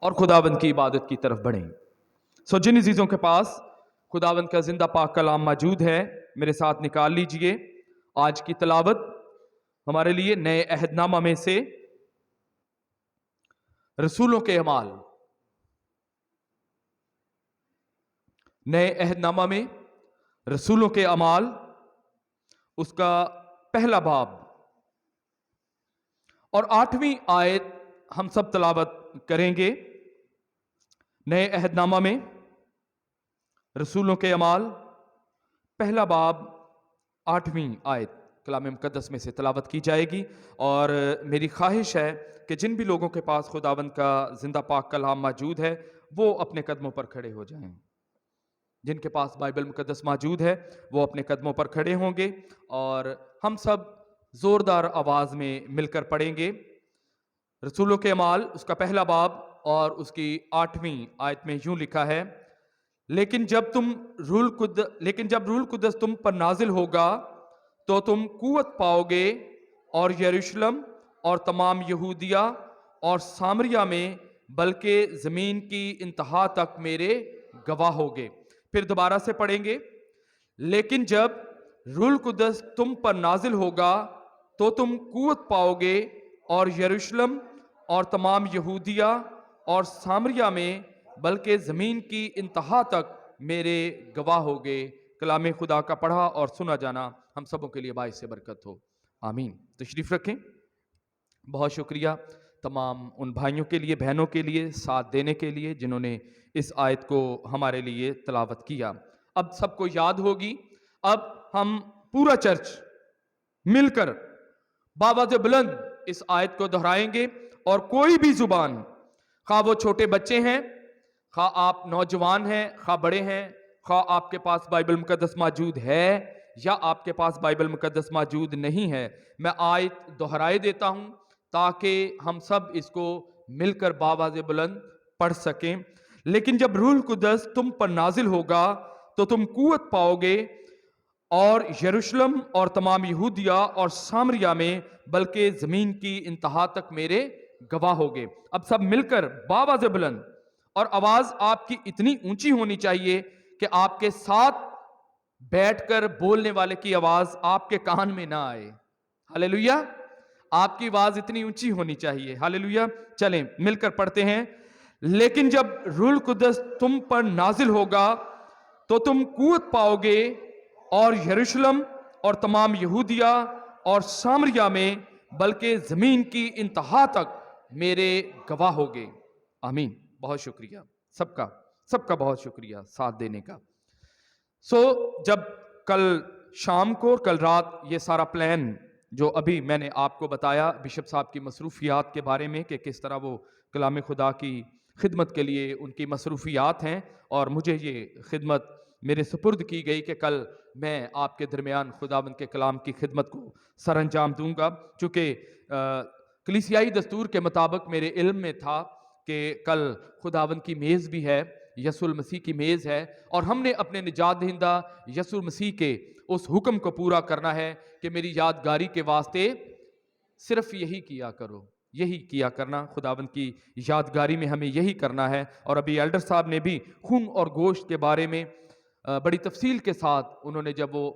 اور خداوند کی عبادت کی طرف بڑھیں۔ جن عزیزوں کے پاس خداوند کا زندہ پاک کلام موجود ہے میرے ساتھ نکال لیجئے۔ آج کی تلاوت ہمارے لیے نئے عہد نامہ میں سے رسولوں کے اعمال، نئے عہد نامہ میں رسولوں کے اعمال، اس کا پہلا باب اور 8ویں آیت ہم سب تلاوت کریں گے۔ نئے عہد نامہ میں رسولوں کے اعمال، پہلا باب، 8ویں آیت کلام مقدس میں سے تلاوت کی جائے گی۔ اور میری خواہش ہے کہ جن بھی لوگوں کے پاس خداوند کا زندہ پاک کلام موجود ہے وہ اپنے قدموں پر کھڑے ہو جائیں۔ جن کے پاس بائبل مقدس موجود ہے وہ اپنے قدموں پر کھڑے ہوں گے اور ہم سب زوردار آواز میں مل کر پڑھیں گے۔ رسولوں کے اعمال، اس کا پہلا باب اور اس کی 8ویں آیت میں یوں لکھا ہے: لیکن جب روح القدس تم پر نازل ہوگا تو تم قوت پاؤ گے اور یروشلم اور تمام یہودیہ اور سامریہ میں بلکہ زمین کی انتہا تک میرے گواہ ہوگے۔ پھر دوبارہ سے پڑھیں گے: لیکن جب روح القدس تم پر نازل ہوگا تو تم قوت پاؤ گے اور یروشلم اور تمام یہودیہ اور سامریہ میں بلکہ زمین کی انتہا تک میرے گواہ ہوگے۔ کلام خدا کا پڑھا اور سنا جانا ہم سبوں کے لیے باعث برکت ہو، آمین۔ تشریف رکھیں۔ بہت شکریہ تمام ان بھائیوں کے لیے، بہنوں کے لیے، ساتھ دینے کے لیے جنہوں نے اس آیت کو ہمارے لیے تلاوت کیا۔ اب سب کو یاد ہوگی، اب ہم پورا چرچ مل کر بآواز بلند اس آیت کو دہرائیں گے، اور کوئی بھی زبان، خواہ وہ چھوٹے بچے ہیں، خواہ آپ نوجوان ہیں، خواہ بڑے ہیں، خواہ آپ کے پاس بائبل مقدس موجود ہے یا آپ کے پاس بائبل مقدس موجود نہیں ہے، میں آیت دہرائے دیتا ہوں تاکہ ہم سب اس کو مل کر بآواز بلند پڑھ سکیں۔ لیکن جب روح القدس تم پر نازل ہوگا تو تم قوت پاؤ گے اور یروشلم اور تمام یہودیہ اور سامریہ میں بلکہ زمین کی انتہا تک میرے گواہ ہوگے۔ اب سب مل کر بآواز بلند، اور آواز آپ کی اتنی اونچی ہونی چاہیے کہ آپ کے ساتھ بیٹھ کر بولنے والے کی آواز آپ کے کان میں نہ آئے۔ ہاللیلویہ! آپ کی آواز اتنی اونچی ہونی چاہیے۔ ہاللیلویہ! چلیں مل کر پڑھتے ہیں۔ لیکن جب روح القدس تم پر نازل ہوگا تو تم قوت پاؤ گے اور یروشلم اور تمام یہودیہ اور سامریہ میں بلکہ زمین کی انتہا تک میرے گواہ ہوگے، آمین۔ بہت شکریہ سب کا بہت شکریہ ساتھ دینے کا۔ جب کل شام کو، کل رات یہ سارا پلان جو ابھی میں نے آپ کو بتایا بشپ صاحب کی مصروفیات کے بارے میں کہ کس طرح وہ کلام خدا کی خدمت کے لیے ان کی مصروفیات ہیں، اور مجھے یہ خدمت میرے سپرد کی گئی کہ کل میں آپ کے درمیان خداوند کے کلام کی خدمت کو سر انجام دوں گا۔ چونکہ کلیسیائی دستور کے مطابق میرے علم میں تھا کہ کل خداوند کی میز بھی ہے، یسوع المسیح کی میز ہے، اور ہم نے اپنے نجات دہندہ یسوع المسیح کے اس حکم کو پورا کرنا ہے کہ میری یادگاری کے واسطے صرف یہی کیا کرو، یہی کیا کرنا، خداوند کی یادگاری میں ہمیں یہی کرنا ہے۔ اور ابھی ایلڈر صاحب نے بھی خون اور گوشت کے بارے میں بڑی تفصیل کے ساتھ، انہوں نے جب وہ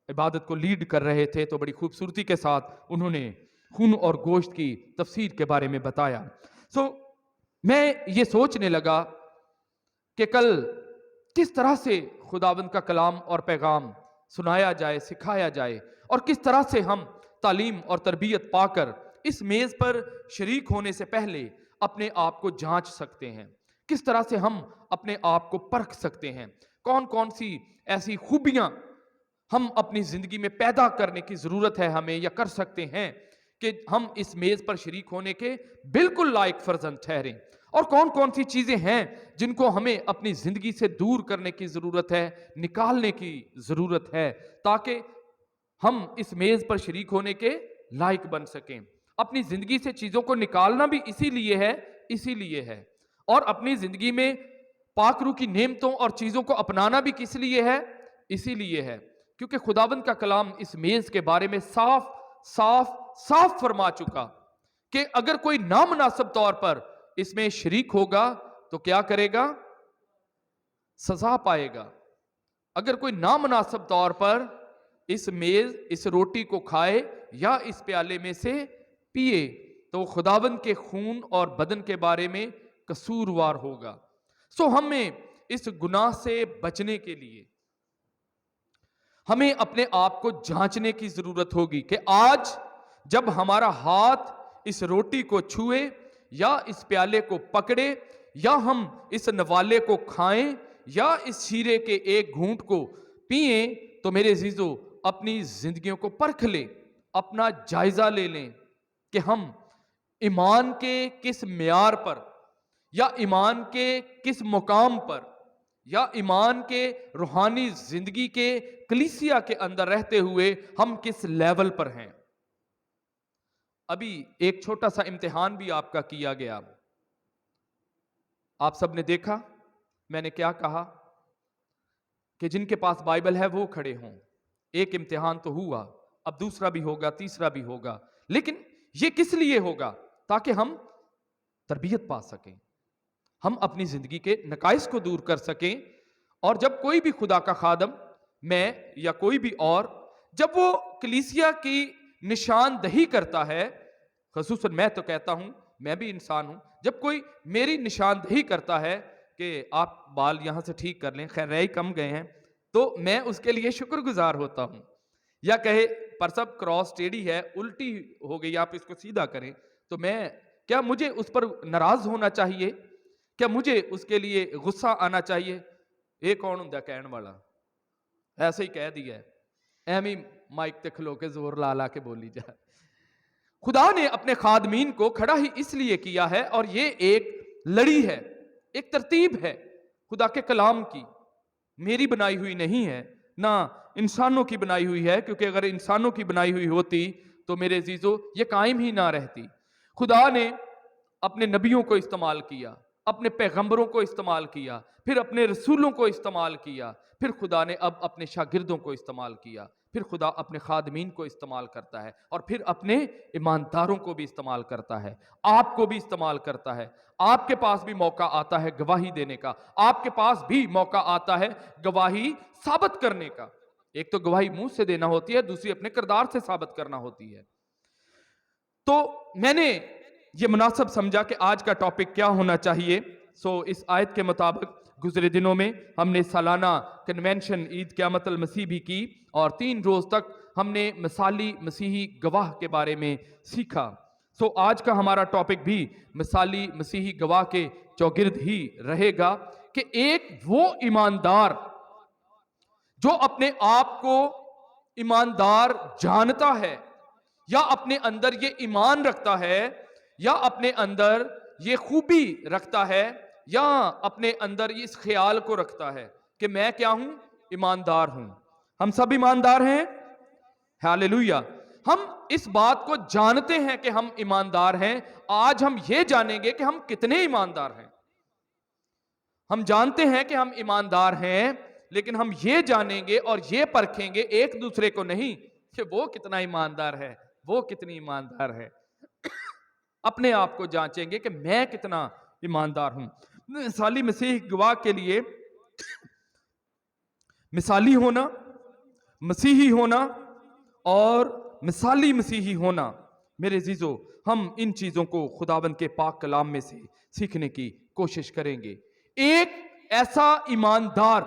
عبادت کو لیڈ کر رہے تھے تو بڑی خوبصورتی کے ساتھ انہوں نے خون اور گوشت کی تفسیر کے بارے میں بتایا۔ میں یہ سوچنے لگا کہ کل کس طرح سے خداوند کا کلام اور پیغام سنایا جائے، سکھایا جائے، اور کس طرح سے ہم تعلیم اور تربیت پا کر اس میز پر شریک ہونے سے پہلے اپنے آپ کو جانچ سکتے ہیں، کس طرح سے ہم اپنے آپ کو پرکھ سکتے ہیں، کون کون سی ایسی خوبیاں ہم اپنی زندگی میں پیدا کرنے کی ضرورت ہے ہمیں، یا کر سکتے ہیں کہ ہم اس میز پر شریک ہونے کے بالکل لائق فرزند ٹھہریں، اور کون کون سی چیزیں ہیں جن کو ہمیں اپنی زندگی سے دور کرنے کی ضرورت ہے، نکالنے کی ضرورت ہے، تاکہ ہم اس میز پر شریک ہونے کے لائق بن سکیں۔ اپنی زندگی سے چیزوں کو نکالنا بھی اسی لیے ہے، اور اپنی زندگی میں پاک روح کی نعمتوں اور چیزوں کو اپنانا بھی کس لیے ہے؟ اسی لیے ہے کیونکہ خداوند کا کلام اس میز کے بارے میں صاف فرما چکا کہ اگر کوئی نامناسب طور پر اس میں شریک ہوگا تو کیا کرے گا؟ سزا پائے گا۔ اگر کوئی نامناسب طور پر اس میز اس روٹی کو کھائے یا اس پیالے میں سے پیے تو وہ خداوند کے خون اور بدن کے بارے میں قصوروار ہوگا۔ سو ہمیں اس گناہ سے بچنے کے لیے ہمیں اپنے آپ کو جانچنے کی ضرورت ہوگی کہ آج جب ہمارا ہاتھ اس روٹی کو چھوئے یا اس پیالے کو پکڑے یا ہم اس نوالے کو کھائیں یا اس شیرے کے ایک گھونٹ کو پئیں تو میرے عزیزو اپنی زندگیوں کو پرکھ لیں، اپنا جائزہ لے لیں کہ ہم ایمان کے کس معیار پر یا ایمان کے کس مقام پر یا ایمان کے روحانی زندگی کے کلیسیا کے اندر رہتے ہوئے ہم کس لیول پر ہیں۔ ابھی ایک چھوٹا سا امتحان بھی آپ کا کیا گیا، آپ سب نے دیکھا میں نے کیا کہا کہ جن کے پاس بائبل ہے وہ کھڑے ہوں۔ ایک امتحان تو ہوا، اب دوسرا بھی ہوگا، تیسرا بھی ہوگا، لیکن یہ کس لیے ہوگا؟ تاکہ ہم تربیت پا سکیں، ہم اپنی زندگی کے نقائص کو دور کر سکیں، اور جب کوئی بھی خدا کا خادم، میں یا کوئی بھی اور، جب وہ کلیسیا کی نشاندہی کرتا ہے، خصوصاً میں تو کہتا ہوں، میں بھی انسان ہوں، جب کوئی میری نشاندہی کرتا ہے کہ آپ بال یہاں سے ٹھیک کر لیں، خیر رہی کم گئے ہیں، تو میں اس کے لیے شکر گزار ہوتا ہوں، یا کہے پرسب کراس ٹیڑھی ہے، الٹی ہو گئی، آپ اس کو سیدھا کریں، تو کیا مجھے اس پر ناراض ہونا چاہیے؟ کیا مجھے اس کے لیے غصہ آنا چاہیے؟ یہ کون ہوں کہنے والا؟ ایسے ہی کہہ دیا ہے، ایمی مائک تے کھلو کے زور لا لا کے بولی جائے۔ خدا نے اپنے خادمین کو کھڑا ہی اس لیے کیا ہے، اور یہ ایک لڑی ہے، ایک ترتیب ہے خدا کے کلام کی، میری بنائی ہوئی نہیں ہے، نہ انسانوں کی بنائی ہوئی ہے، کیونکہ اگر انسانوں کی بنائی ہوئی ہوتی تو میرے عزیزو یہ قائم ہی نہ رہتی۔ خدا نے اپنے نبیوں کو استعمال کیا، اپنے پیغمبروں کو استعمال کیا، پھر اپنے رسولوں کو استعمال کیا، پھر خدا نے اب اپنے شاگردوں کو استعمال کیا، پھر خدا اپنے خادمین کو استعمال کرتا ہے، اور پھر اپنے ایمانداروں کو بھی استعمال کرتا ہے، آپ کو بھی استعمال کرتا ہے۔ آپ کے پاس بھی موقع آتا ہے گواہی دینے کا، آپ کے پاس بھی موقع آتا ہے گواہی ثابت کرنے کا۔ ایک تو گواہی منہ سے دینا ہوتی ہے، دوسری اپنے کردار سے ثابت کرنا ہوتی ہے۔ تو میں نے یہ مناسب سمجھا کہ آج کا ٹاپک کیا ہونا چاہیے۔ اس آیت کے مطابق گزرے دنوں میں ہم نے سالانہ کنونشن عید قیامت المسیح بھی کی، اور 3 روز تک ہم نے مثالی مسیحی گواہ کے بارے میں سیکھا۔ آج کا ہمارا ٹاپک بھی مثالی مسیحی گواہ کے چوگرد ہی رہے گا کہ ایک وہ ایماندار جو اپنے آپ کو ایماندار جانتا ہے، یا اپنے اندر یہ ایمان رکھتا ہے، یا اپنے اندر یہ خوبی رکھتا ہے، یا اپنے اندر اس خیال کو رکھتا ہے کہ میں کیا ہوں؟ ایماندار ہوں۔ ہم سب ایماندار ہیں، ہاللیلویہ۔ ہم اس بات کو جانتے ہیں کہ ہم ایماندار ہیں۔ آج ہم یہ جانیں گے کہ ہم کتنے ایماندار ہیں۔ ہم جانتے ہیں کہ ہم ایماندار ہیں، لیکن ہم یہ جانیں گے اور یہ پرکھیں گے ایک دوسرے کو نہیں کہ وہ کتنا ایماندار ہے، وہ کتنی ایماندار ہے۔ اپنے آپ کو جانچیں گے کہ میں کتنا ایماندار ہوں۔ مثالی مسیح گواہ کے لیے مثالی ہونا، مسیحی ہونا اور مثالی مسیحی ہونا، میرے عزیزو ہم ان چیزوں کو خداوند کے پاک کلام میں سے سیکھنے کی کوشش کریں گے۔ ایک ایسا ایماندار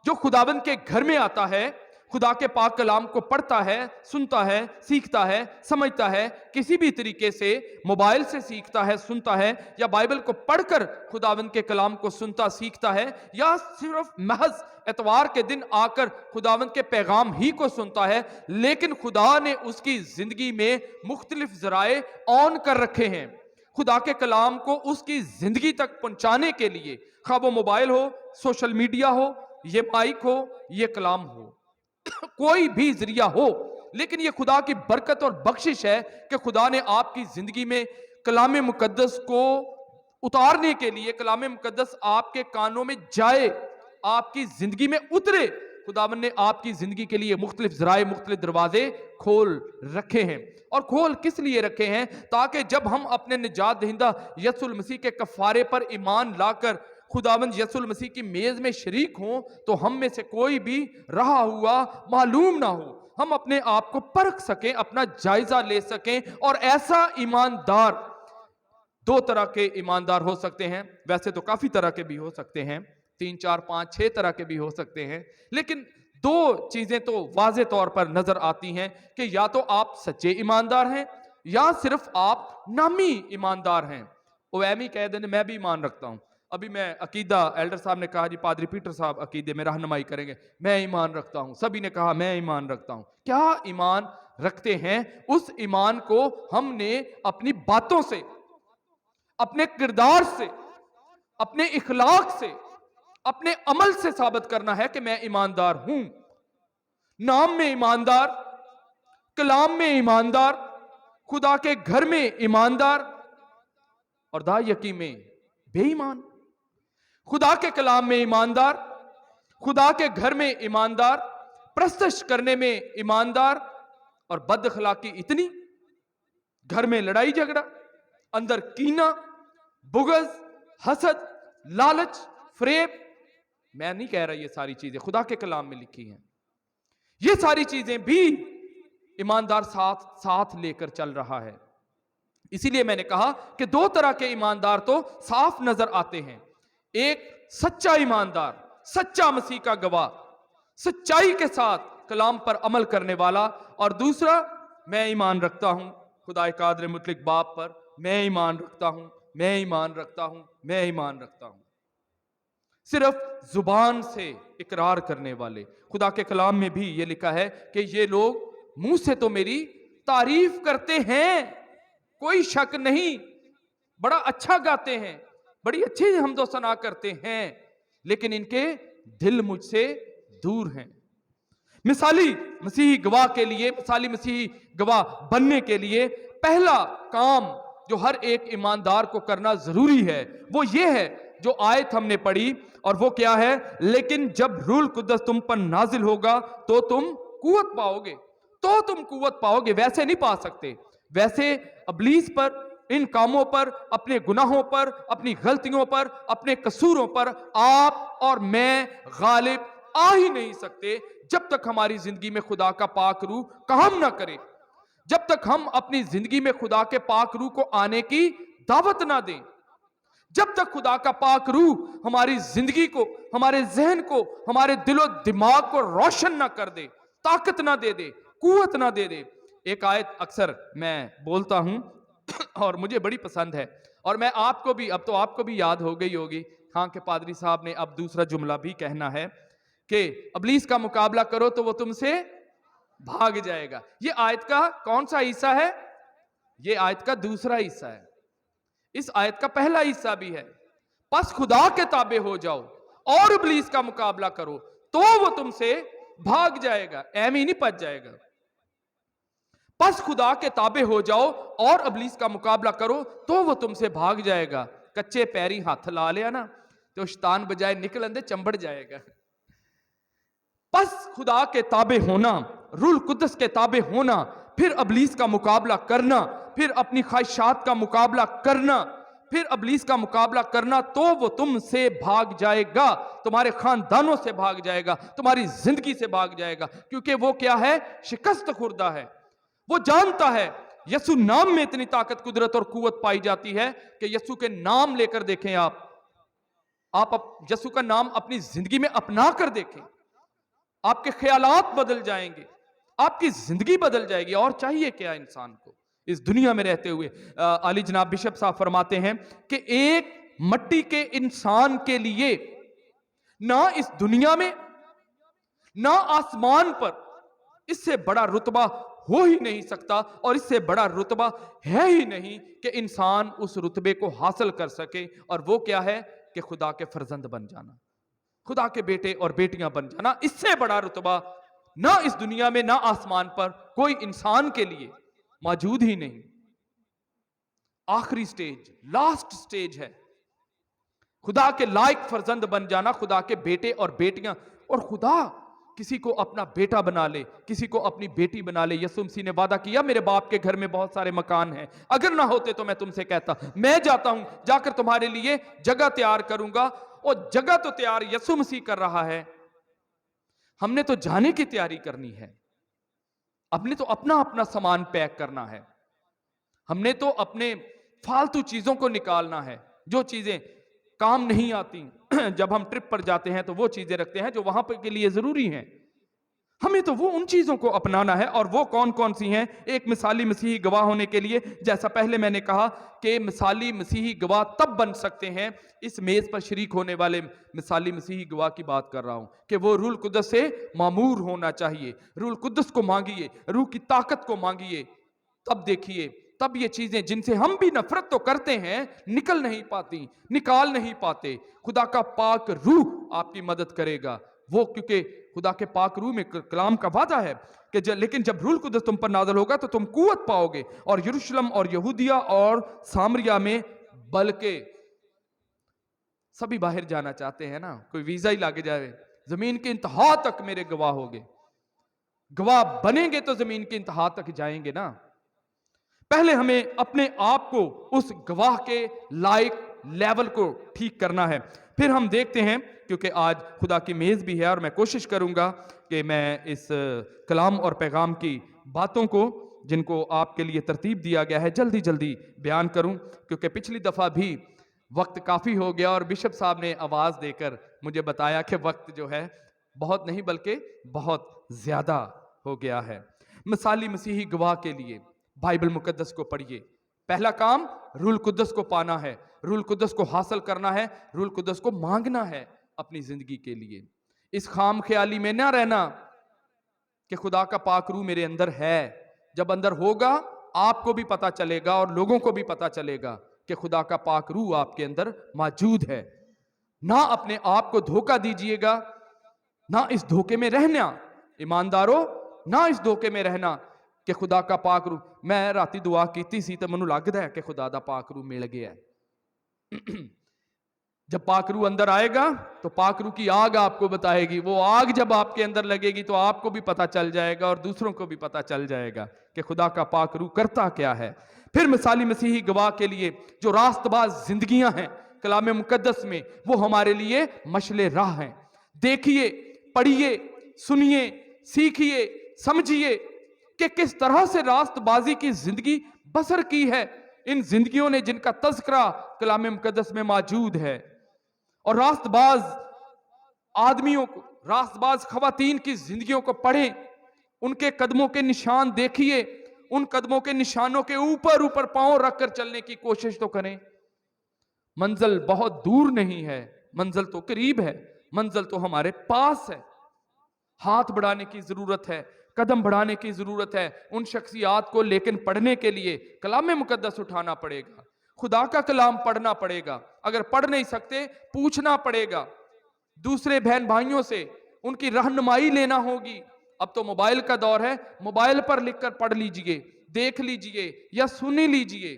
جو خداوند کے گھر میں آتا ہے، خدا کے پاک کلام کو پڑھتا ہے، سنتا ہے، سیکھتا ہے، سمجھتا ہے، کسی بھی طریقے سے موبائل سے سیکھتا ہے، سنتا ہے، یا بائبل کو پڑھ کر خداوند کے کلام کو سنتا سیکھتا ہے، یا صرف محض اتوار کے دن آ کر خداوند کے پیغام ہی کو سنتا ہے، لیکن خدا نے اس کی زندگی میں مختلف ذرائع آن کر رکھے ہیں خدا کے کلام کو اس کی زندگی تک پہنچانے کے لیے، خواہ وہ موبائل ہو، سوشل میڈیا ہو، یہ مائک ہو، یہ کلام ہو، کوئی بھی ذریعہ ہو، لیکن یہ خدا کی برکت اور بخشش ہے کہ خدا نے آپ کی زندگی میں کلام مقدس کو اتارنے کے لیے، کلام مقدس آپ کے کانوں میں جائے، آپ کی زندگی میں اترے، خداوند نے آپ کی زندگی کے لیے مختلف ذرائع، مختلف دروازے کھول رکھے ہیں. اور کھول کس لیے رکھے ہیں؟ تاکہ جب ہم اپنے نجات دہندہ یسوع المسیح کے کفارے پر ایمان لا کر خداوند یسوع المسیح کی میز میں شریک ہوں تو ہم میں سے کوئی بھی رہا ہوا معلوم نہ ہو. ہم اپنے آپ کو پرکھ سکیں، اپنا جائزہ لے سکیں. اور ایسا ایماندار، دو طرح کے ایماندار ہو سکتے ہیں، ویسے تو کافی طرح کے بھی ہو سکتے ہیں، 3 4 5 6 طرح کے بھی ہو سکتے ہیں، لیکن دو چیزیں تو واضح طور پر نظر آتی ہیں کہ یا تو آپ سچے ایماندار ہیں یا صرف آپ نامی ایماندار ہیں. وہ ایمی کہہ دیں میں بھی ایمان رکھتا ہوں. ابھی میں عقیدہ، ایلڈر صاحب نے کہا جی پادری پیٹر صاحب عقیدے میں رہنمائی کریں گے، میں ایمان رکھتا ہوں. سبھی نے کہا میں ایمان رکھتا ہوں. کیا ایمان رکھتے ہیں؟ اس ایمان کو ہم نے اپنی باتوں سے، اپنے کردار سے، اپنے اخلاق سے، اپنے عمل سے ثابت کرنا ہے کہ میں ایماندار ہوں. نام میں ایماندار، کلام میں ایماندار، خدا کے گھر میں ایماندار، اور دا یقین میں بے ایمان. خدا کے کلام میں ایماندار، خدا کے گھر میں ایماندار، پرستش کرنے میں ایماندار، اور بد اخلاقی اتنی، گھر میں لڑائی جھگڑا، اندر کینہ، بغض، حسد، لالچ، فریب. میں نہیں کہہ رہا یہ ساری چیزیں خدا کے کلام میں لکھی ہیں. یہ ساری چیزیں بھی ایماندار ساتھ لے کر چل رہا ہے. اسی لیے میں نے کہا کہ دو طرح کے ایماندار تو صاف نظر آتے ہیں. ایک سچا ایماندار، سچا مسیح کا گواہ، سچائی کے ساتھ کلام پر عمل کرنے والا. اور دوسرا، میں ایمان رکھتا ہوں خدا قادر مطلق باپ پر، میں ایمان رکھتا ہوں، میں ایمان رکھتا ہوں، میں ایمان رکھتا ہوں. صرف زبان سے اقرار کرنے والے. خدا کے کلام میں بھی یہ لکھا ہے کہ یہ لوگ منہ سے تو میری تعریف کرتے ہیں، کوئی شک نہیں، بڑا اچھا گاتے ہیں، بڑی اچھی حمد و ثنا کرتے ہیں، لیکن ان کے دل مجھ سے دور ہیں. مثالی مسیحی گواہ کے لیے، مثالی مسیحی گواہ بننے کے لیے پہلا کام جو ہر ایک ایماندار کو کرنا ضروری ہے وہ یہ ہے جو آیت ہم نے پڑھی. اور وہ کیا ہے؟ لیکن جب روح القدس تم پر نازل ہوگا تو تم قوت پاؤ گے. تو تم قوت پاؤ گے، ویسے نہیں پا سکتے. ویسے ابلیس پر، ان کاموں پر، اپنے گناہوں پر، اپنی غلطیوں پر، اپنے قصوروں پر آپ اور میں غالب آ ہی نہیں سکتے جب تک ہماری زندگی میں خدا کا پاک روح کام نہ کرے، جب تک ہم اپنی زندگی میں خدا کے پاک روح کو آنے کی دعوت نہ دیں، جب تک خدا کا پاک روح ہماری زندگی کو، ہمارے ذہن کو، ہمارے دل و دماغ کو روشن نہ کر دے، طاقت نہ دے دے، قوت نہ دے دے. ایک آیت اکثر میں بولتا ہوں اور مجھے بڑی پسند ہے، اور میں آپ کو بھی، اب تو آپ کو بھی یاد ہو گئی ہوگی، ہاں کہ پادری صاحب نے اب دوسرا جملہ بھی کہنا ہے کہ ابلیس کا مقابلہ کرو تو وہ تم سے بھاگ جائے گا. یہ آیت کا کون سا حصہ ہے؟ یہ آیت کا دوسرا حصہ ہے. اس آیت کا پہلا حصہ بھی ہے، پس خدا کے تابع ہو جاؤ اور ابلیس کا مقابلہ کرو تو وہ تم سے بھاگ جائے گا، ایم ہی نہیں پچ جائے گا. پس خدا کے تابع ہو جاؤ اور ابلیس کا مقابلہ کرو تو وہ تم سے بھاگ جائے گا. کچے پیری ہاتھ لا لیا نا تو شیطان بجائے نکل اندے چمبڑ جائے گا. پس خدا کے تابع ہونا، روح القدس کے تابع ہونا، پھر ابلیس کا مقابلہ کرنا، پھر اپنی خواہشات کا مقابلہ کرنا، پھر ابلیس کا مقابلہ کرنا تو وہ تم سے بھاگ جائے گا، تمہارے خاندانوں سے بھاگ جائے گا، تمہاری زندگی سے بھاگ جائے گا. کیونکہ وہ کیا ہے؟ شکست خوردہ ہے. وہ جانتا ہے یسوع نام میں اتنی طاقت، قدرت اور قوت پائی جاتی ہے کہ یسوع کے نام لے کر دیکھیں، آپ یسوع کا نام اپنی زندگی میں اپنا کر دیکھیں، آپ کے خیالات بدل جائیں گے، آپ کی زندگی بدل جائے گی. اور چاہیے کیا انسان کو اس دنیا میں رہتے ہوئے؟ علی جناب بشپ صاحب فرماتے ہیں کہ ایک مٹی کے انسان کے لیے نہ اس دنیا میں نہ آسمان پر اس سے بڑا رتبہ ہو ہی نہیں سکتا، اور اس سے بڑا رتبہ ہے ہی نہیں کہ انسان اس رتبے کو حاصل کر سکے. اور وہ کیا ہے؟ کہ خدا کے فرزند بن جانا، خدا کے بیٹے اور بیٹیاں بن جانا. اس سے بڑا رتبہ نہ اس دنیا میں نہ آسمان پر کوئی انسان کے لیے موجود ہی نہیں. آخری سٹیج، لاسٹ سٹیج ہے خدا کے لائق فرزند بن جانا، خدا کے بیٹے اور بیٹیاں. اور خدا کسی کو اپنا بیٹا بنا لے، کسی کو اپنی بیٹی بنا لے۔ یسوع مسیح نے وعدہ کیا میرے باپ کے گھر میں بہت سارے مکان ہیں، اگر نہ ہوتے تو میں تم سے کہتا، میں جاتا ہوں جا کر تمہارے لیے جگہ تیار کروں گا۔ اور جگہ تو تیار یسوع مسیح کر رہا ہے، ہم نے تو جانے کی تیاری کرنی ہے، ہم نے تو اپنا اپنا سامان پیک کرنا ہے، ہم نے تو اپنے فالتو چیزوں کو نکالنا ہے، جو چیزیں کام نہیں آتی۔ جب ہم ٹرپ پر جاتے ہیں تو وہ چیزیں رکھتے ہیں جو وہاں کے لیے ضروری ہیں، ہمیں تو وہ ان چیزوں کو اپنانا ہے۔ اور وہ کون کون سی ہیں؟ ایک مثالی مسیحی گواہ ہونے کے لیے، جیسا پہلے میں نے کہا کہ مثالی مسیحی گواہ تب بن سکتے ہیں، اس میز پر شریک ہونے والے مثالی مسیحی گواہ کی بات کر رہا ہوں، کہ وہ روح القدس سے معمور ہونا چاہیے۔ روح القدس کو مانگیے، روح کی طاقت کو مانگیے، تب دیکھیے، تب یہ چیزیں جن سے ہم بھی نفرت تو کرتے ہیں نکل نہیں پاتی، نکال نہیں پاتے۔ خدا کا پاک روح آپ کی مدد کرے گا، وہ کیونکہ خدا کے پاک روح میں کلام کا وعدہ ہے کہ لیکن جب روح القدس تم پر نازل ہوگا تو تم قوت پاؤ گے، اور یروشلم اور یہودیہ اور سامریہ میں، بلکہ سبھی باہر جانا چاہتے ہیں نا، کوئی ویزا ہی لاگے جائے، زمین کے انتہا تک میرے گواہ ہوگے۔ گواہ بنیں گے تو زمین کے انتہا تک جائیں گے نا۔ پہلے ہمیں اپنے آپ کو اس گواہ کے لائق لیول کو ٹھیک کرنا ہے، پھر ہم دیکھتے ہیں، کیونکہ آج خدا کی میز بھی ہے اور میں کوشش کروں گا کہ میں اس کلام اور پیغام کی باتوں کو جن کو آپ کے لیے ترتیب دیا گیا ہے جلدی جلدی بیان کروں، کیونکہ پچھلی دفعہ بھی وقت کافی ہو گیا اور بشپ صاحب نے آواز دے کر مجھے بتایا کہ وقت جو ہے بہت نہیں بلکہ بہت زیادہ ہو گیا ہے۔ مثالی مسیحی گواہ کے لیے بائبل مقدس کو پڑھیے۔ پہلا کام روح القدس کو پانا ہے، روح القدس کو حاصل کرنا ہے، روح القدس کو مانگنا ہے اپنی زندگی کے لیے۔ اس خام خیالی میں نہ رہنا کہ خدا کا پاک روح میرے اندر ہے، جب اندر ہوگا آپ کو بھی پتا چلے گا اور لوگوں کو بھی پتا چلے گا کہ خدا کا پاک روح آپ کے اندر موجود ہے۔ نہ اپنے آپ کو دھوکہ دیجئے گا، نہ اس دھوکے میں رہنا، ایمانداروں نہ اس دھوکے میں رہنا کہ خدا کا پاک روح، میں راتی دعا کیتی سی تو منو لگدا ہے کہ خدا دا پاک روح مل گیا ہے۔ جب پاک روح اندر آئے گا تو پاک روح کی آگ آپ کو بتائے گی، وہ آگ جب آپ کے اندر لگے گی تو آپ کو بھی پتا چل جائے گا اور دوسروں کو بھی پتا چل جائے گا کہ خدا کا پاک روح کرتا کیا ہے۔ پھر مثالی مسیحی گواہ کے لیے جو راست باز زندگیاں ہیں کلام مقدس میں، وہ ہمارے لیے مشعل راہ ہیں۔ دیکھیے، پڑھیے، سنیے، سیکھیے، سمجھیے کہ کس طرح سے راست بازی کی زندگی بسر کی ہے ان زندگیوں نے جن کا تذکرہ کلام مقدس میں موجود ہے۔ اور راست باز آدمیوں کو، راست باز خواتین کی زندگیوں کو پڑھیں، ان کے قدموں کے نشان دیکھیے، ان قدموں کے نشانوں کے اوپر اوپر پاؤں رکھ کر چلنے کی کوشش تو کریں۔ منزل بہت دور نہیں ہے، منزل تو قریب ہے، منزل تو ہمارے پاس ہے۔ ہاتھ بڑھانے کی ضرورت ہے، قدم بڑھانے کی ضرورت ہے ان شخصیات کو، لیکن پڑھنے کے لیے کلام مقدس اٹھانا پڑے گا، خدا کا کلام پڑھنا پڑے گا۔ اگر پڑھ نہیں سکتے پوچھنا پڑے گا دوسرے بہن بھائیوں سے، ان کی رہنمائی لینا ہوگی۔ اب تو موبائل کا دور ہے، موبائل پر لکھ کر پڑھ لیجئے، دیکھ لیجئے یا سنی لیجئے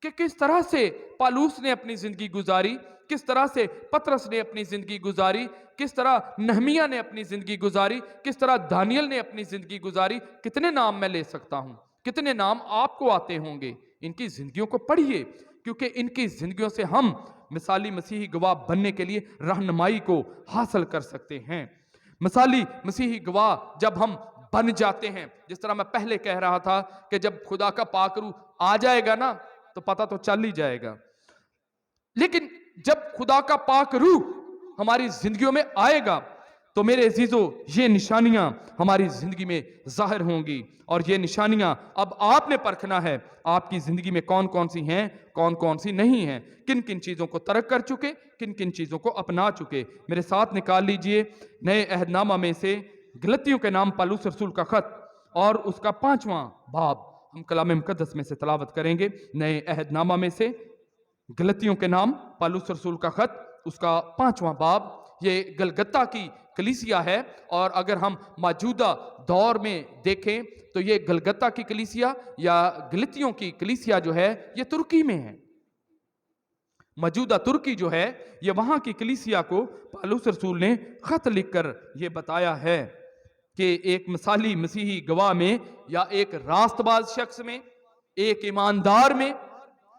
کہ کس طرح سے پالوس نے اپنی زندگی گزاری، کس طرح سے پطرس نے اپنی زندگی گزاری، کس طرح نہمیہ نے اپنی زندگی گزاری، کس طرح دانیل نے اپنی زندگی گزاری۔ کتنے نام میں لے سکتا ہوں، کتنے نام آپ کو آتے ہوں گے۔ ان کی زندگیوں کو پڑھیے، کیونکہ ان کی زندگیوں سے ہم مثالی مسیحی گواہ بننے کے لیے رہنمائی کو حاصل کر سکتے ہیں۔ مثالی مسیحی گواہ جب ہم بن جاتے ہیں، جس طرح میں پہلے کہہ رہا تھا کہ جب خدا کا پاک روح آ جائے گا نا تو پتہ تو چل ہی جائے گا، لیکن جب خدا کا پاک روح ہماری زندگیوں میں آئے گا تو میرے عزیزو یہ نشانیاں ہماری زندگی میں ظاہر ہوں گی، اور یہ نشانیاں اب آپ نے پرکھنا ہے آپ کی زندگی میں کون کون سی ہیں، کون کون سی نہیں ہیں، کن کن چیزوں کو ترک کر چکے، کن کن چیزوں کو اپنا چکے۔ میرے ساتھ نکال لیجئے نئے عہد نامہ میں سے گلتیوں کے نام پالوس رسول کا خط اور اس کا 5واں باب ہم کلام مقدس میں سے تلاوت کریں گے۔ نئے عہد نامہ میں سے گلتیوں کے نام پالوس رسول کا خط، اس کا 5واں باب۔ یہ گلگتہ کی کلیسیا ہے، اور اگر ہم موجودہ دور میں دیکھیں تو یہ گلگتہ کی کلیسیا یا گلتیوں کی کلیسیا جو ہے یہ ترکی میں ہے۔ موجودہ ترکی جو ہے یہ وہاں کی کلیسیا کو پالوس رسول نے خط لکھ کر یہ بتایا ہے کہ ایک مثالی مسیحی گواہ میں یا ایک راست باز شخص میں، ایک ایماندار میں،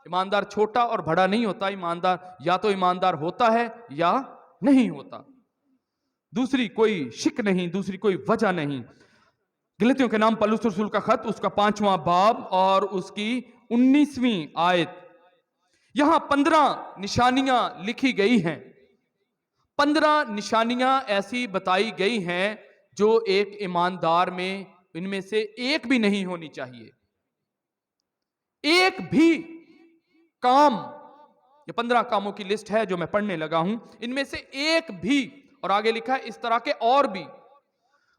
ایماندار چھوٹا اور بڑا نہیں ہوتا، ایماندار یا تو ایماندار ہوتا ہے یا نہیں ہوتا، دوسری کوئی شک نہیں، دوسری کوئی وجہ نہیں۔ گلتیوں کے نام پولس رسول کا خط، اس کا 5واں باب اور اس کی 19ویں آیت، یہاں 15 نشانیاں لکھی گئی ہیں۔ 15 نشانیاں ایسی بتائی گئی ہیں جو ایک ایماندار میں ان میں سے ایک بھی نہیں ہونی چاہیے۔ ایک بھی کام، یہ 15 کاموں کی لسٹ ہے جو میں پڑھنے لگا ہوں، ان میں سے ایک بھی، اور آگے لکھا ہے اس طرح کے اور بھی۔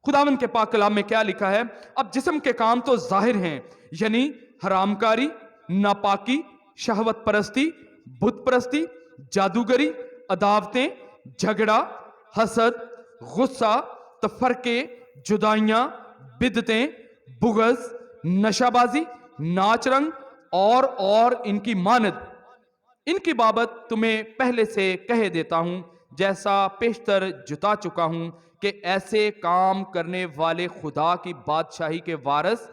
خداوند کے پاک کلام میں کیا لکھا ہے؟ اب جسم کے کام تو ظاہر ہیں، یعنی حرام کاری، ناپاکی، شہوت پرستی، بت پرستی، جادوگری، عداوتیں، جھگڑا، حسد، غصہ، تفرقے، جدائیاں، بدعتیں، بغض، نشہ بازی، ناچ رنگ اور ان کی مانند۔ ان کی بابت تمہیں پہلے سے کہہ دیتا ہوں، جیسا پیشتر جتا چکا ہوں، کہ ایسے کام کرنے والے خدا کی بادشاہی کے وارث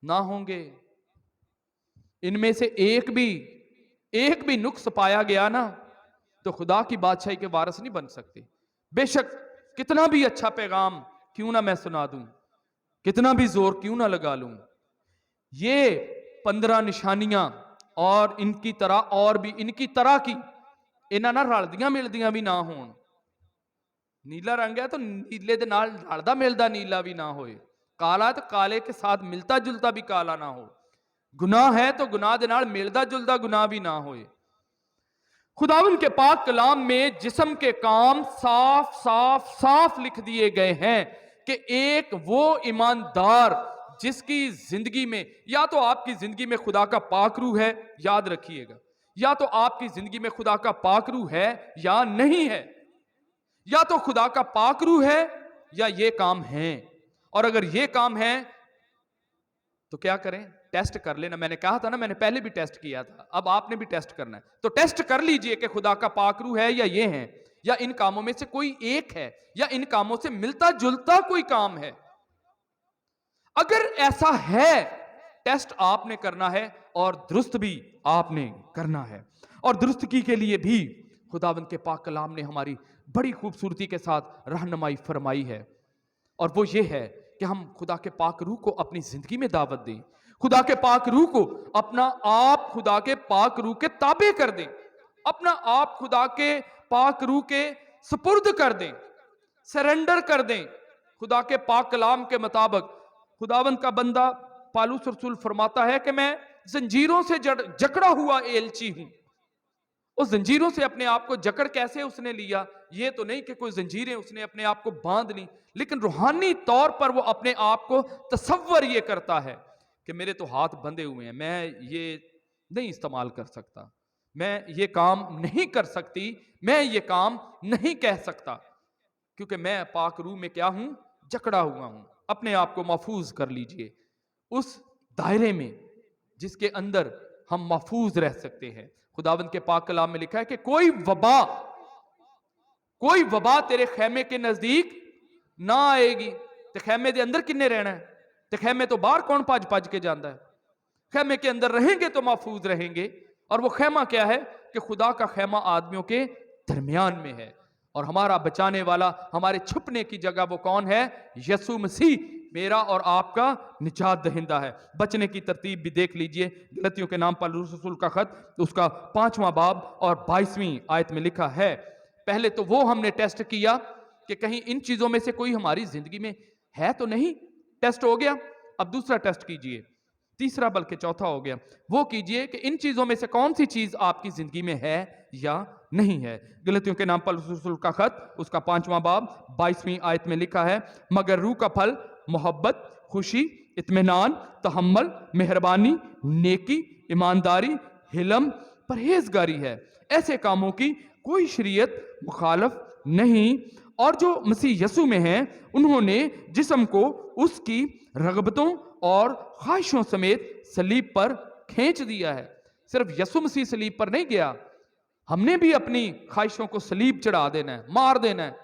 نہ ہوں گے۔ ان میں سے ایک بھی نقص پایا گیا نا تو خدا کی بادشاہی کے وارث نہیں بن سکتے۔ بے شک کتنا بھی اچھا پیغام کیوں نہ میں سنا دوں، کتنا بھی زور کیوں نہ لگا لوں، یہ 15 نشانیاں اور ان کی طرح اور بھی ان کی طرح کی انہاں نہ رلدیاں ملدیاں بھی نہ ہون۔ نیلا رنگ ہے تو نیلے دے نال رلدا ملدا نیلا بھی نہ ہوئے، کالا تو کالے کے ساتھ ملتا جلتا بھی کالا نہ ہو، گناہ ہے تو گناہ دے نال ملدا جلدا گناہ بھی نہ ہوئے۔ خداوند کے پاک کلام میں جسم کے کام صاف صاف صاف لکھ دیے گئے ہیں کہ ایک وہ ایماندار جس کی زندگی میں یا تو آپ کی زندگی میں خدا کا پاک روح ہے، یاد رکھیے گا، یا تو آپ کی زندگی میں خدا کا پاک روح ہے یا نہیں ہے، یا تو خدا کا پاک روح ہے یا یہ کام ہیں، اور اگر یہ کام ہیں تو کیا کریں؟ ٹیسٹ کر لینا۔ میں نے کہا تھا نا، میں نے پہلے بھی ٹیسٹ کیا تھا، اب آپ نے بھی ٹیسٹ کرنا ہے، تو ٹیسٹ کر لیجئے کہ خدا کا پاک روح ہے یا یہ ہیں، یا ان کاموں میں سے کوئی ایک ہے، یا ان کاموں سے ملتا جلتا کوئی کام ہے۔ اگر ایسا ہے، ٹیسٹ آپ نے کرنا ہے اور درست بھی آپ نے کرنا ہے، اور درستگی کے لیے بھی خداوند کے پاک کلام نے ہماری بڑی خوبصورتی کے ساتھ رہنمائی فرمائی ہے، اور وہ یہ ہے کہ ہم خدا کے پاک روح کو اپنی زندگی میں دعوت دیں، خدا کے پاک روح کو اپنا آپ خدا کے پاک روح کے تابع کر دیں، اپنا آپ خدا کے پاک روح کے سپرد کر دیں، سرنڈر کر دیں خدا کے پاک کلام کے مطابق۔ خداوند کا بندہ پالوس رسول فرماتا ہے کہ میں زنجیروں سے جکڑا ہوا ایلچی ہوں۔ اس زنجیروں سے اپنے آپ کو جکڑ کیسے اس نے لیا؟ یہ تو نہیں کہ کوئی زنجیریں اس نے اپنے آپ کو باندھ لی، لیکن روحانی طور پر وہ اپنے آپ کو تصور یہ کرتا ہے کہ میرے تو ہاتھ بندھے ہوئے ہیں، میں یہ نہیں استعمال کر سکتا، میں یہ کام نہیں کر سکتی، میں یہ کام نہیں کہہ سکتا، کیونکہ میں پاک روح میں کیا ہوں؟ جکڑا ہوا ہوں۔ اپنے آپ کو محفوظ کر لیجئے اس دائرے میں جس کے اندر ہم محفوظ رہ سکتے ہیں۔ خداوند کے پاک کلام میں لکھا ہے کہ کوئی وبا تیرے خیمے کے نزدیک نہ آئے گی۔ تے خیمے دے اندر کنے رہنا ہے؟ تے خیمے تو باہر کون پج کے جاندہ ہے؟ خیمے کے اندر رہیں گے تو محفوظ رہیں گے، اور وہ خیمہ کیا ہے؟ کہ خدا کا خیمہ آدمیوں کے درمیان میں ہے، اور ہمارا بچانے والا، ہمارے چھپنے کی جگہ وہ کون ہے؟ یسوع مسیح، میرا اور آپ کا نجات دہندہ ہے۔ بچنے کی ترتیب بھی دیکھ لیجئے، گلتیوں کے نام پالوس رسول کا خط، اس کا 5واں باب اور 22ویں آیت میں لکھا ہے۔ پہلے تو وہ ہم نے ٹیسٹ کیا کہ کہیں ان چیزوں میں سے کوئی ہماری زندگی میں ہے تو نہیں، ٹیسٹ ہو گیا۔ اب دوسرا ٹیسٹ کیجئے، تیسرا بلکہ چوتھا ہو گیا، وہ کیجئے کہ ان چیزوں میں سے کون سی چیز آپ کی زندگی میں ہے یا نہیں ہے۔ گلتیوں کے نام پالوس رسول کا خط، اس کا 5واں باب 22ویں آیت میں لکھا ہے، مگر روح کا پھل محبت، خوشی، اطمینان، تحمل، مہربانی، نیکی، ایمانداری، حلم، پرہیزگاری ہے۔ ایسے کاموں کی کوئی شریعت مخالف نہیں، اور جو مسیح یسوع میں ہیں انہوں نے جسم کو اس کی رغبتوں اور خواہشوں سمیت صلیب پر کھینچ دیا ہے۔ صرف یسوع مسیح صلیب پر نہیں گیا، ہم نے بھی اپنی خواہشوں کو صلیب چڑھا دینا ہے، مار دینا ہے۔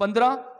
15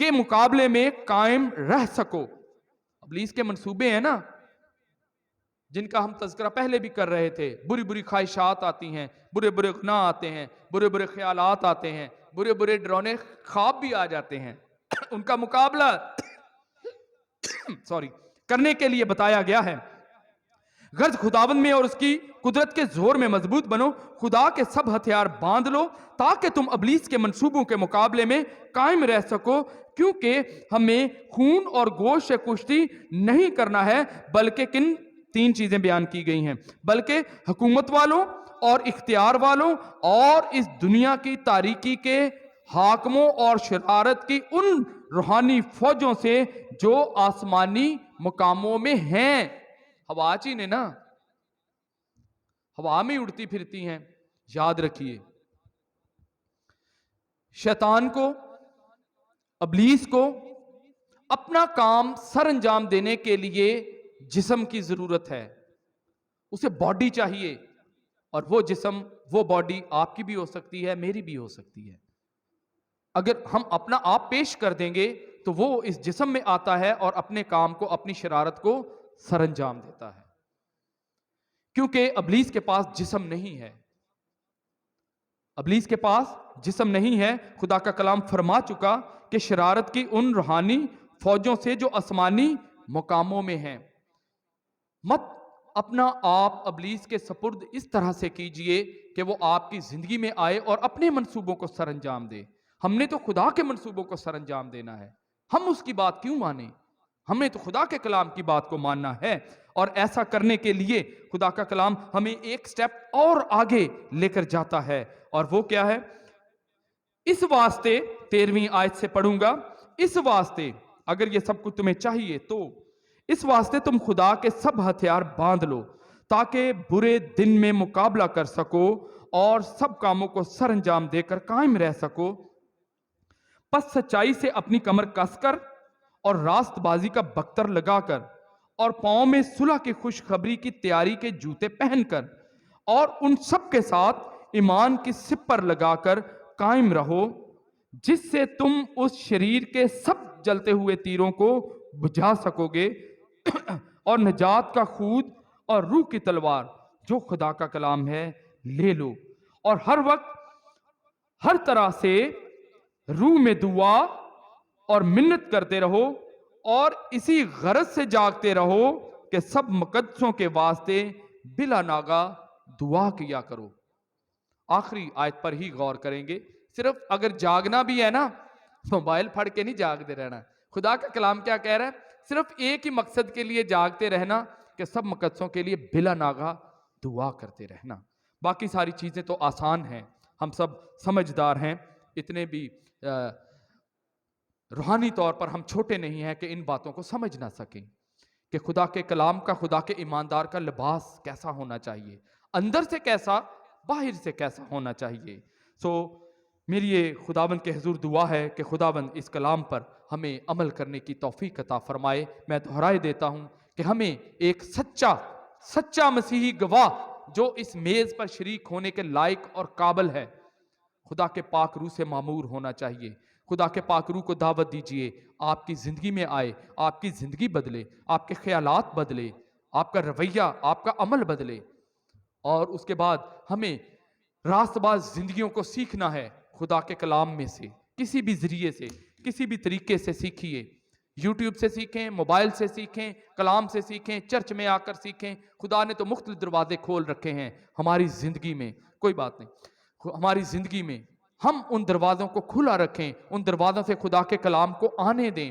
کے مقابلے میں قائم رہ سکو. ابلیس کے منصوبے ہیں نا جن کا ہم تذکرہ پہلے بھی کر رہے تھے. بری بری خواہشات آتی ہیں, برے برے گناہ آتے ہیں, برے برے خیالات آتے ہیں, برے برے ڈرونے خواب بھی آ جاتے ہیں. ان کا مقابلہ کرنے کے لیے بتایا گیا ہے. غرض خداوند میں اور اس کی قدرت کے زور میں مضبوط بنو, خدا کے سب ہتھیار باندھ لو تاکہ تم ابلیس کے منصوبوں کے مقابلے میں قائم رہ سکو, کیونکہ ہمیں خون اور گوشت سے کشتی نہیں کرنا ہے بلکہ کن 3 چیزیں بیان کی گئی ہیں, بلکہ حکومت والوں اور اختیار والوں اور اس دنیا کی تاریکی کے حاکموں اور شرارت کی ان روحانی فوجوں سے جو آسمانی مقاموں میں ہیں. ہوا چینے نا, ہوا میں اڑتی پھرتی ہیں. یاد رکھیے شیطان کو, ابلیس کو اپنا کام سر انجام دینے کے لیے جسم کی ضرورت ہے. اسے باڈی چاہیے, اور وہ جسم, وہ باڈی آپ کی بھی ہو سکتی ہے, میری بھی ہو سکتی ہے. اگر ہم اپنا آپ پیش کر دیں گے تو وہ اس جسم میں آتا ہے اور اپنے کام کو, اپنی شرارت کو سر انجام دیتا ہے. کیونکہ ابلیس کے پاس جسم نہیں ہے, ابلیس کے پاس جسم نہیں ہے. خدا کا کلام فرما چکا کہ شرارت کی ان روحانی فوجوں سے جو آسمانی مقاموں میں ہیں. مت اپنا آپ ابلیس کے سپرد اس طرح سے کیجئے کہ وہ آپ کی زندگی میں آئے اور اپنے منصوبوں کو سر انجام دے. ہم نے تو خدا کے منصوبوں کو سر انجام دینا ہے, ہم اس کی بات کیوں مانیں؟ ہمیں تو خدا کے کلام کی بات کو ماننا ہے. اور ایسا کرنے کے لیے خدا کا کلام ہمیں ایک سٹیپ اور آگے لے کر جاتا ہے, اور وہ کیا ہے؟ اس واسطے 13ویں آیت سے پڑھوں گا. اس واسطے, اگر یہ سب کچھ تمہیں چاہیے تو اس واسطے تم خدا کے سب ہتھیار باندھ لو تاکہ برے دن میں مقابلہ کر سکو اور سب کاموں کو سر انجام دے کر قائم رہ سکو. پس سچائی سے اپنی کمر کس کر اور راست بازی کا بختر لگا کر اور پاؤں میں صلح کی خوشخبری کی تیاری کے جوتے پہن کر اور ان سب کے ساتھ ایمان کی سپر لگا کر قائم رہو, جس سے تم اس شریر کے سب جلتے ہوئے تیروں کو بجھا سکو گے اور نجات کا خود اور روح کی تلوار جو خدا کا کلام ہے لے لو, اور ہر وقت ہر طرح سے روح میں دعا اور منت کرتے رہو اور اسی غرض سے جاگتے رہو کہ سب مقدسوں کے واسطے بلا ناغہ دعا کیا کرو. آخری آیت پر ہی غور کریں گے. صرف اگر جاگنا بھی ہے نا, موبائل پھڑ کے نہیں جاگتے رہنا. خدا کا کلام کیا کہہ رہا ہے؟ صرف ایک ہی مقصد کے لیے جاگتے رہنا کہ سب مقدسوں کے لیے بلا ناغہ دعا کرتے رہنا. باقی ساری چیزیں تو آسان ہیں, ہم سب سمجھدار ہیں, اتنے بھی روحانی طور پر ہم چھوٹے نہیں ہیں کہ ان باتوں کو سمجھ نہ سکیں کہ خدا کے کلام کا, خدا کے ایماندار کا لباس کیسا ہونا چاہیے, اندر سے کیسا, باہر سے کیسا ہونا چاہیے. میری یہ خداوند کے حضور دعا ہے کہ خداوند اس کلام پر ہمیں عمل کرنے کی توفیق عطا فرمائے. میں دہرائے دیتا ہوں کہ ہمیں ایک سچا مسیحی گواہ جو اس میز پر شریک ہونے کے لائق اور قابل ہے, خدا کے پاک روح سے معمور ہونا چاہیے. خدا کے پاک روح کو دعوت دیجئے, آپ کی زندگی میں آئے, آپ کی زندگی بدلے, آپ کے خیالات بدلے, آپ کا رویہ, آپ کا عمل بدلے. اور اس کے بعد ہمیں راست باز زندگیوں کو سیکھنا ہے خدا کے کلام میں سے, کسی بھی ذریعے سے, کسی بھی طریقے سے سیکھیے. یوٹیوب سے سیکھیں, موبائل سے سیکھیں, کلام سے سیکھیں, چرچ میں آ کر سیکھیں. خدا نے تو مختلف دروازے کھول رکھے ہیں ہماری زندگی میں, کوئی بات نہیں, ہماری زندگی میں ہم ان دروازوں کو کھلا رکھیں, ان دروازوں سے خدا کے کلام کو آنے دیں,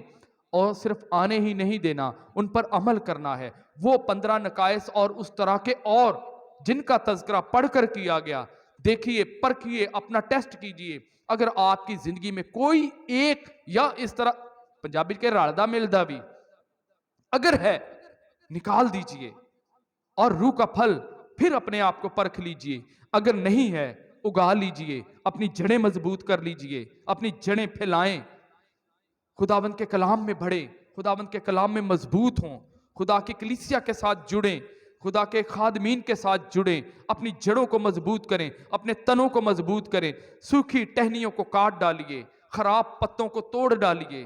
اور صرف آنے ہی نہیں دینا, ان پر عمل کرنا ہے. وہ 15 نقائص اور اس طرح کے اور جن کا تذکرہ پڑھ کر کیا گیا, دیکھیے, پرکھیے, اپنا ٹیسٹ کیجئے. اگر آپ کی زندگی میں کوئی ایک یا اس طرح پنجابی کے رالدہ ملدہ بھی اگر ہے, نکال دیجئے اور روح کا پھل پھر اپنے آپ کو پرکھ لیجئے. اگر نہیں ہے, اگا لیجئے, اپنی جڑیں مضبوط کر لیجئے, اپنی جڑیں پھیلائیں, خداوند کے کلام میں بڑھیں, خداوند کے کلام میں مضبوط ہوں, خدا کی کلیسیا کے ساتھ جڑیں, خدا کے خادمین کے ساتھ جڑیں, اپنی جڑوں کو مضبوط کریں, اپنے تنوں کو مضبوط کریں, سوکھی ٹہنیوں کو کاٹ ڈالیے, خراب پتوں کو توڑ ڈالیے,